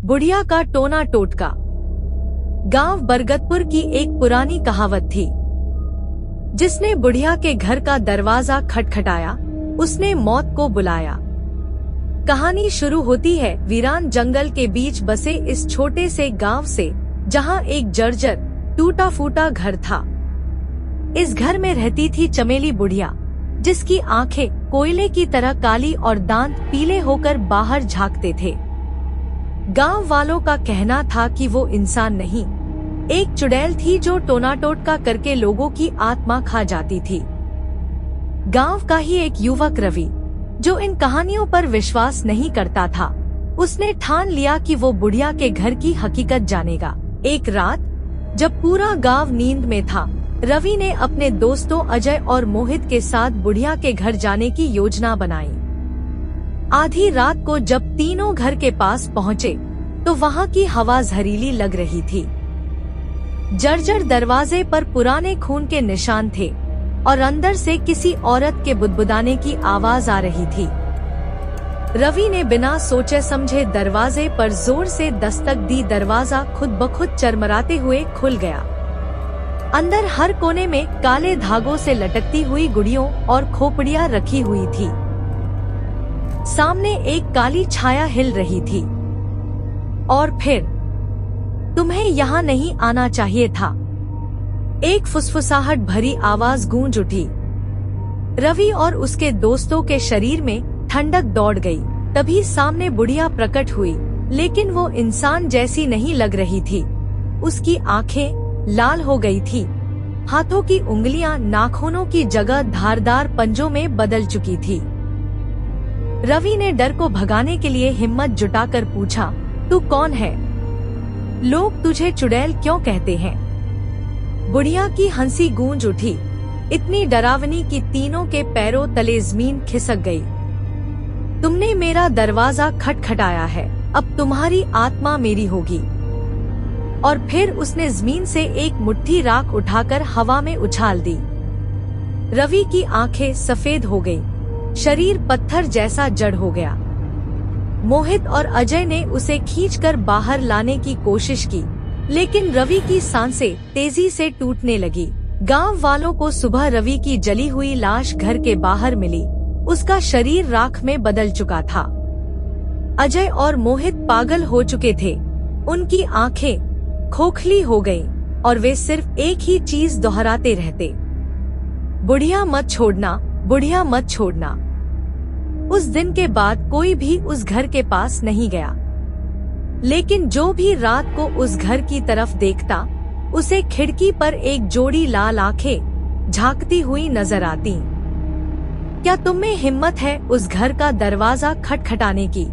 बुढ़िया का टोना टोटका। गांव बरगदपुर की एक पुरानी कहावत थी, जिसने बुढ़िया के घर का दरवाजा खटखटाया, उसने मौत को बुलाया। कहानी शुरू होती है वीरान जंगल के बीच बसे इस छोटे से गांव से, जहां एक जर्जर टूटा फूटा घर था। इस घर में रहती थी चमेली बुढ़िया, जिसकी आंखें कोयले की तरह काली और दांत पीले होकर बाहर झांकते थे। गांव वालों का कहना था कि वो इंसान नहीं, एक चुड़ैल थी जो टोना टोटका करके लोगों की आत्मा खा जाती थी। गांव का ही एक युवक रवि, जो इन कहानियों पर विश्वास नहीं करता था, उसने ठान लिया कि वो बुढ़िया के घर की हकीकत जानेगा। एक रात जब पूरा गांव नींद में था, रवि ने अपने दोस्तों अजय और मोहित के साथ बुढ़िया के घर जाने की योजना बनाई। आधी रात को जब तीनों घर के पास पहुँचे तो वहाँ की हवा जहरीली लग रही थी। जर्जर दरवाजे पर पुराने खून के निशान थे और अंदर से किसी औरत के बुदबुदाने की आवाज आ रही थी। रवि ने बिना सोचे समझे दरवाजे पर जोर से दस्तक दी। दरवाजा खुद ब खुद चरमराते हुए खुल गया। अंदर हर कोने में काले धागों से लटकती हुई गुड़ियों और खोपड़ियां रखी हुई थी। सामने एक काली छाया हिल रही थी। और फिर, तुम्हें यहाँ नहीं आना चाहिए था, एक फुसफुसाहट भरी आवाज गूंज उठी। रवि और उसके दोस्तों के शरीर में ठंडक दौड़ गई। तभी सामने बुढ़िया प्रकट हुई, लेकिन वो इंसान जैसी नहीं लग रही थी। उसकी आंखें लाल हो गई थी, हाथों की उंगलियां नाखूनों की जगह धारदार पंजों में बदल चुकी थी। रवि ने डर को भगाने के लिए हिम्मत जुटाकर पूछा, तू कौन है? लोग तुझे चुड़ैल क्यों कहते हैं? बुढ़िया की हंसी गूंज उठी, इतनी डरावनी कि तीनों के पैरों तले जमीन खिसक गई। तुमने मेरा दरवाजा खटखटाया है, अब तुम्हारी आत्मा मेरी होगी। और फिर उसने जमीन से एक मुट्ठी राख उठाकर हवा में उछाल दी। रवि की आंखें सफेद हो गईं, शरीर पत्थर जैसा जड़ हो गया। मोहित और अजय ने उसे खींचकर बाहर लाने की कोशिश की, लेकिन रवि की सांसें तेजी से टूटने लगी। गांव वालों को सुबह रवि की जली हुई लाश घर के बाहर मिली। उसका शरीर राख में बदल चुका था। अजय और मोहित पागल हो चुके थे। उनकी आंखें खोखली हो गईं और वे सिर्फ एक ही चीज दोहराते रहते, बुढ़िया मत छोड़ना, बुढ़िया मत छोड़ना। उस दिन के बाद कोई भी उस घर के पास नहीं गया, लेकिन जो भी रात को उस घर की तरफ देखता, उसे खिड़की पर एक जोड़ी लाल आंखें झांकती हुई नजर आती। क्या तुम में हिम्मत है उस घर का दरवाजा खटखटाने की?